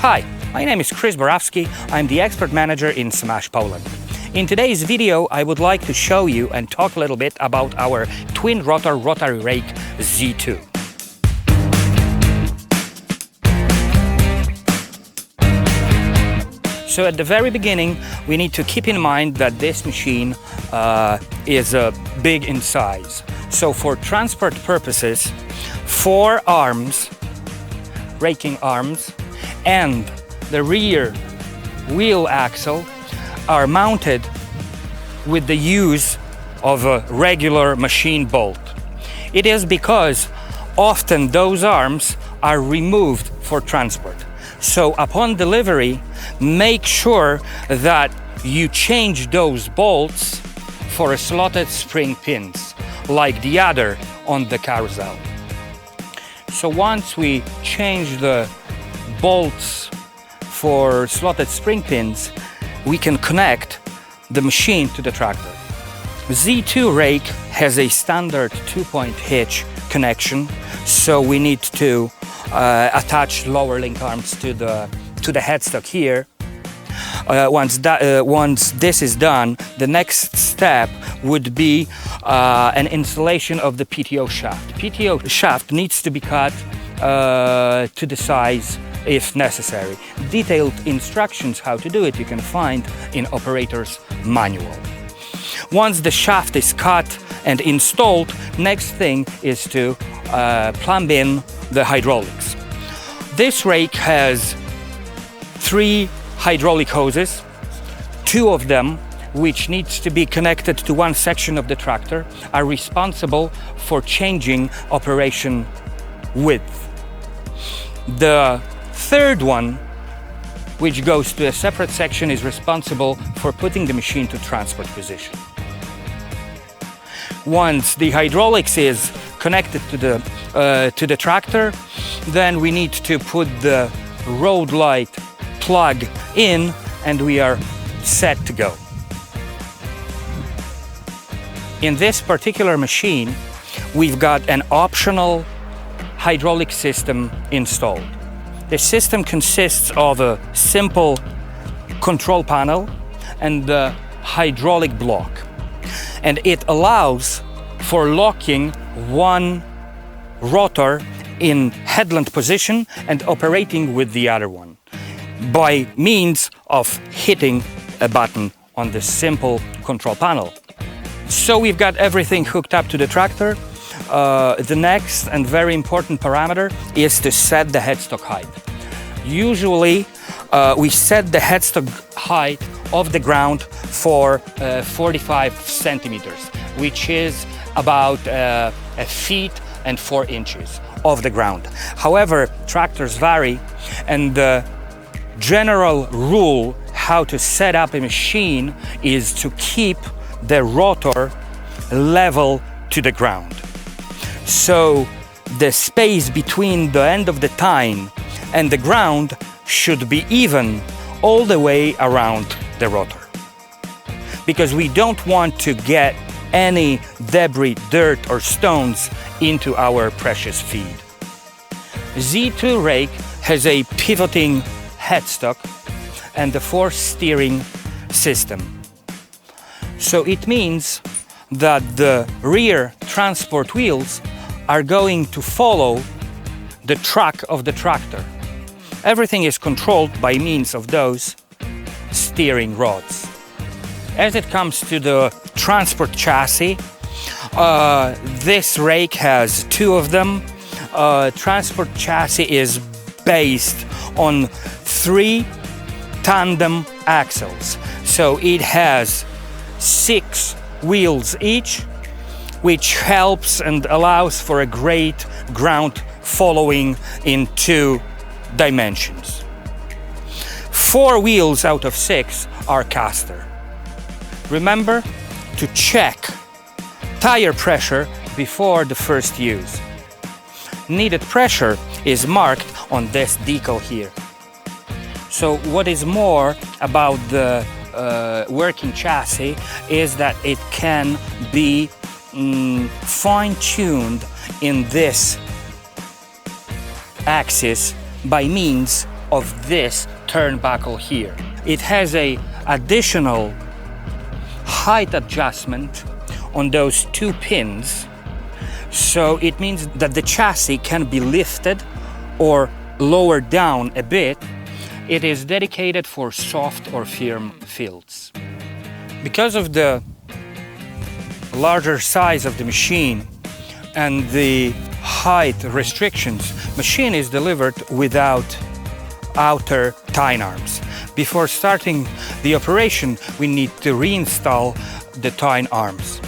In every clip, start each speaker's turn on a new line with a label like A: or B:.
A: Hi, my name is Chris Borowski. I'm the expert manager in SaMASZ Poland. In today's video, I would like to show you and talk a little bit about our twin rotor rotary rake Z2. So at the very beginning, we need to keep in mind that this machine is big in size. So for transport purposes, 4 arms, raking arms, and the rear wheel axle are mounted with the use of a regular machine bolt. It is because often those arms are removed for transport. So upon delivery, make sure that you change those bolts for a slotted spring pins, like the other on the carousel. So once we change the bolts for slotted spring pins, we can connect the machine to the tractor. Z2 rake has a standard 2-point hitch connection, so we need to attach lower link arms to the headstock here. Once this is done, the next step would be an installation of the PTO shaft. PTO shaft needs to be cut to the size if necessary. Detailed instructions how to do it you can find in operator's manual. Once the shaft is cut and installed, next thing is to plumb in the hydraulics. This rake has 3 hydraulic hoses, 2 of them, which needs to be connected to one section of the tractor, are responsible for changing operation width. The third one, which goes to a separate section, is responsible for putting the machine to transport position. Once the hydraulics is connected to the tractor, then we need to put the road light plug in and we are set to go. In this particular machine, we've got an optional hydraulic system installed. The system consists of a simple control panel and the hydraulic block, and it allows for locking one rotor in headland position and operating with the other one by means of hitting a button on the simple control panel. So we've got everything hooked up to the tractor. The next and very important parameter is to set the headstock height. Usually we set the headstock height of the ground for 45 centimeters, which is about a feet and 4 inches of the ground. However, tractors vary, and the general rule how to set up a machine is to keep the rotor level to the ground. So the space between the end of the tine and the ground should be even all the way around the rotor, because we don't want to get any debris, dirt or stones into our precious feed. Z2 rake has a pivoting headstock and a 4 steering system. So it means that the rear transport wheels are going to follow the track of the tractor. Everything is controlled by means of those steering rods. As it comes to the transport chassis, this rake has 2 of them. Transport chassis is based on 3 tandem axles. So it has 6 wheels each, which helps and allows for a great ground following in 2 dimensions. 4 wheels out of 6 are caster. Remember to check tire pressure before the first use. Needed pressure is marked on this decal here. So what is more about the working chassis is that it can be fine-tuned in this axis by means of this turnbuckle here. It has a additional height adjustment on those two pins, so it means that the chassis can be lifted or lowered down a bit. It is dedicated for soft or firm fields. Because of the larger size of the machine and the height restrictions, machine is delivered without outer tine arms. Before starting the operation, we need to reinstall the tine arms.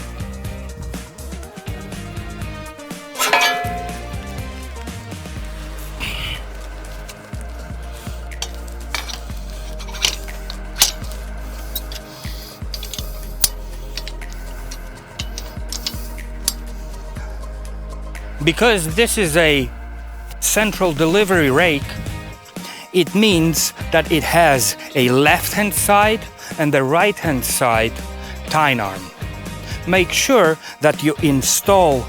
A: Because this is a central delivery rake, it means that it has a left-hand side and a right-hand side tine arm. Make sure that you install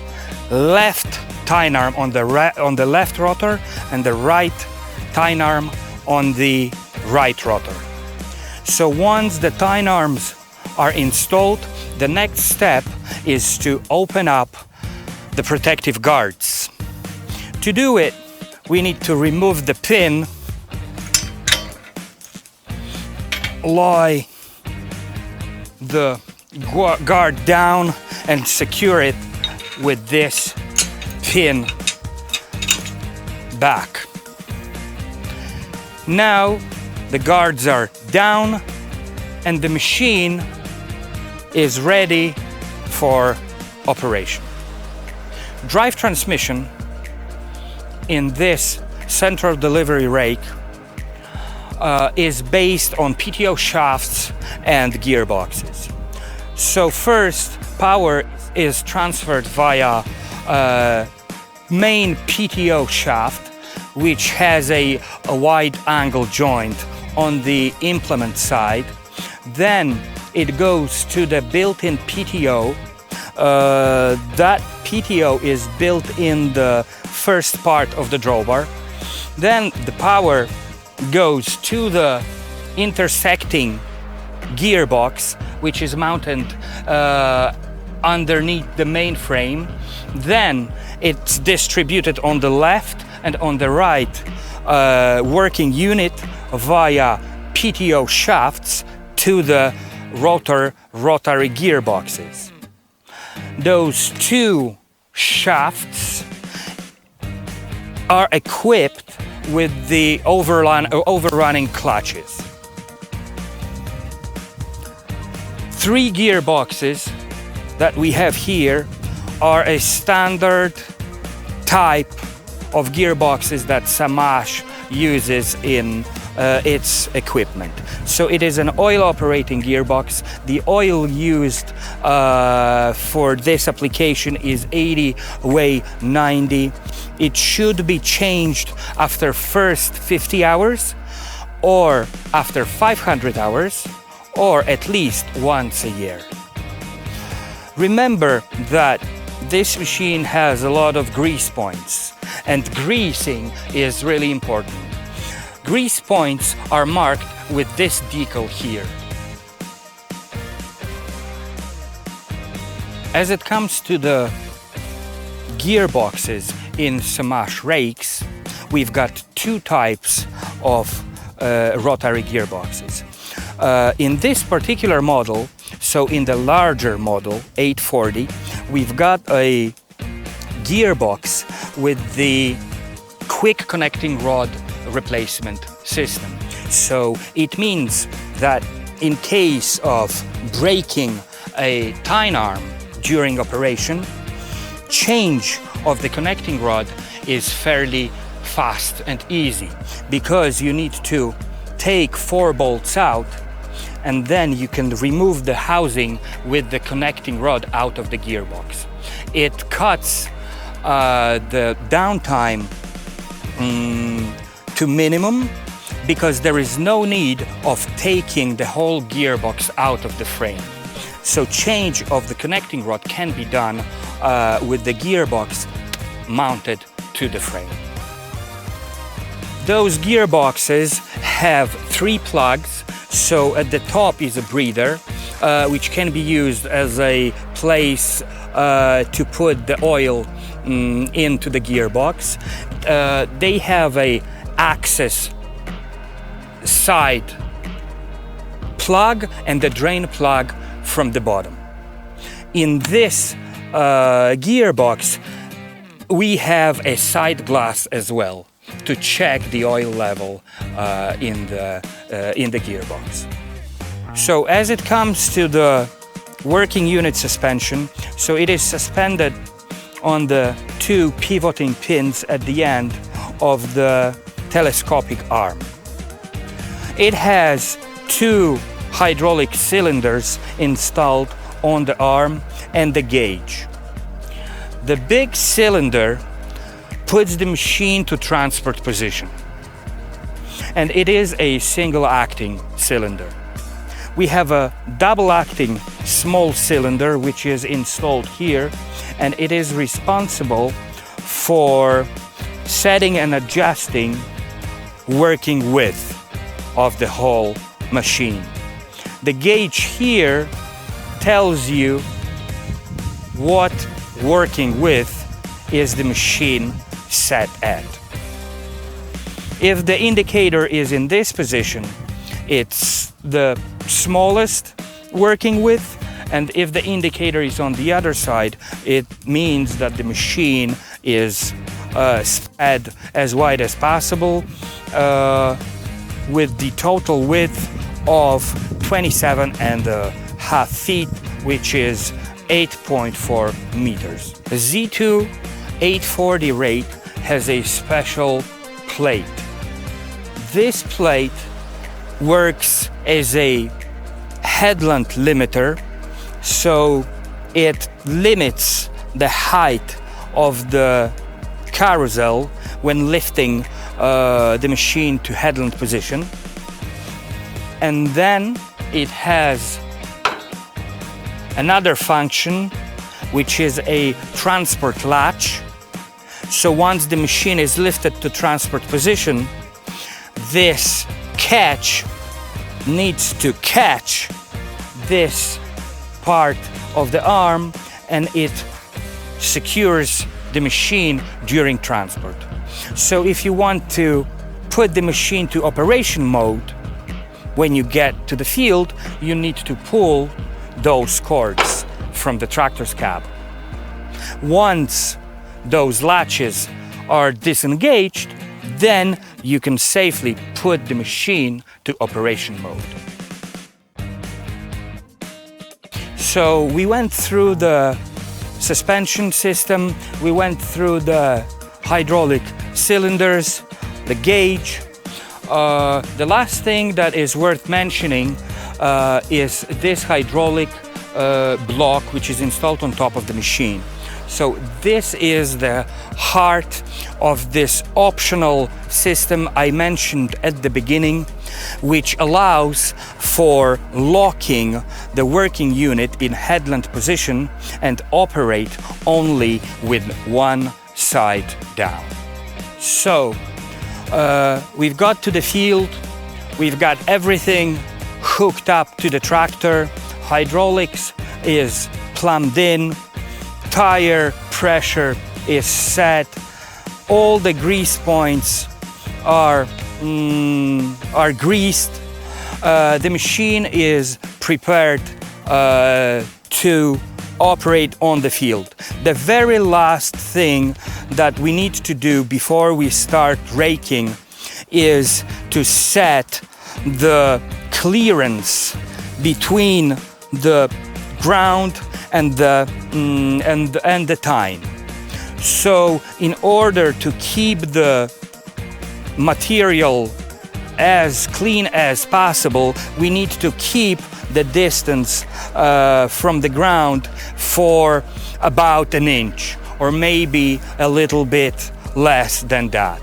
A: left tine arm on the left rotor and the right tine arm on the right rotor. So once the tine arms are installed, the next step is to open up the protective guards. To do it, we need to remove the pin, lie the guard down and secure it with this pin back. Now the guards are down and the machine is ready for operation. Drive transmission in this central delivery rake is based on PTO shafts and gearboxes. So first, power is transferred via main PTO shaft, which has a wide angle joint on the implement side. Then it goes to the built-in PTO. That PTO is built in the first part of the drawbar. Then the power goes to the intersecting gearbox, which is mounted underneath the main frame. Then it's distributed on the left and on the right working unit via PTO shafts to the rotary gearboxes. Those two shafts are equipped with the overrunning clutches. 3 gearboxes that we have here are a standard type of gearboxes that SaMASZ uses in its equipment. So it is an oil operating gearbox. The oil used for this application is 80 way 90. It should be changed after first 50 hours or after 500 hours or at least once a year. Remember that this machine has a lot of grease points, and greasing is really important. Grease points are marked with this decal here. As it comes to the gearboxes in SaMASZ rakes, we've got 2 types of rotary gearboxes. In this particular model, so in the larger model, 840, we've got a gearbox with the quick connecting rod replacement system. So it means that in case of breaking a tine arm during operation, change of the connecting rod is fairly fast and easy, because you need to take 4 bolts out and then you can remove the housing with the connecting rod out of the gearbox. It cuts the downtime to minimum, because there is no need of taking the whole gearbox out of the frame. So change of the connecting rod can be done with the gearbox mounted to the frame. Those gearboxes have 3 plugs. So at the top is a breather, which can be used as a place to put the oil into the gearbox. They have a access side plug and the drain plug from the bottom. In this gearbox, we have a side glass as well to check the oil level in the gearbox. So as it comes to the working unit suspension, so it is suspended on the 2 pivoting pins at the end of the telescopic arm. It has 2 hydraulic cylinders installed on the arm and the gauge. The big cylinder puts the machine to transport position, and it is a single acting cylinder. We have a double acting small cylinder which is installed here, and it is responsible for setting and adjusting working width of the whole machine. The gauge here tells you what working width is the machine set at. If the indicator is in this position, it's the smallest working width, and if the indicator is on the other side, it means that the machine is spread as wide as possible with the total width of 27.5 feet, which is 8.4 meters. The Z2-840 rake has a special plate. This plate works as a headland limiter, so it limits the height of the carousel when lifting the machine to headland position. And then it has another function, which is a transport latch. So once the machine is lifted to transport position, this catch needs to catch this part of the arm, and it secures the machine during transport. So if you want to put the machine to operation mode, when you get to the field, you need to pull those cords from the tractor's cab. Once those latches are disengaged, then you can safely put the machine to operation mode. So we went through the suspension system, we went through the hydraulic cylinders, the gauge. The last thing that is worth mentioning is this hydraulic block which is installed on top of the machine. So this is the heart of this optional system I mentioned at the beginning, which allows for locking the working unit in headland position and operate only with one side down. So we've got to the field, we've got everything hooked up to the tractor, hydraulics is plumbed in, tire pressure is set, all the grease points are greased, the machine is prepared to operate on the field. The very last thing that we need to do before we start raking is to set the clearance between the ground and the tine. So in order to keep the material as clean as possible, we need to keep the distance from the ground for about an inch, or maybe a little bit less than that.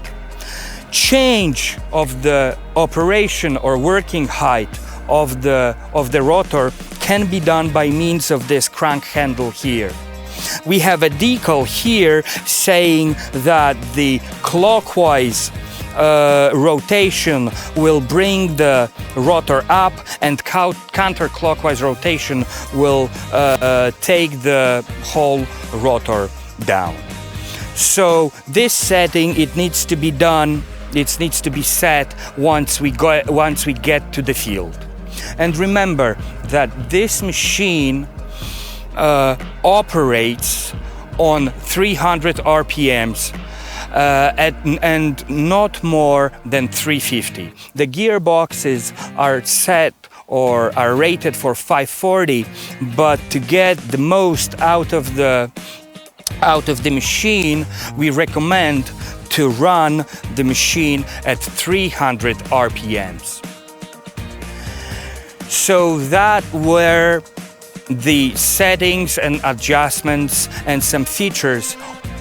A: Change of the operation or working height of the rotor can be done by means of this crank handle here. We have a decal here saying that the clockwise rotation will bring the rotor up, and counterclockwise rotation will take the whole rotor down. So this setting, it needs to be done, it needs to be set once we get to the field. And remember that this machine operates on 300 RPMs and not more than 350. The gearboxes are set or are rated for 540, but to get the most out of the machine, we recommend to run the machine at 300 RPMs. So that were the settings and adjustments and some features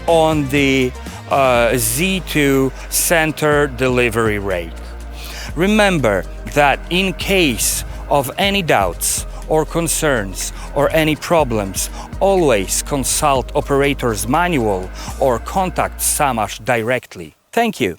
A: on the Z2 center delivery rate. Remember that in case of any doubts or concerns or any problems, always consult operator's manual or contact SaMASZ directly. Thank you.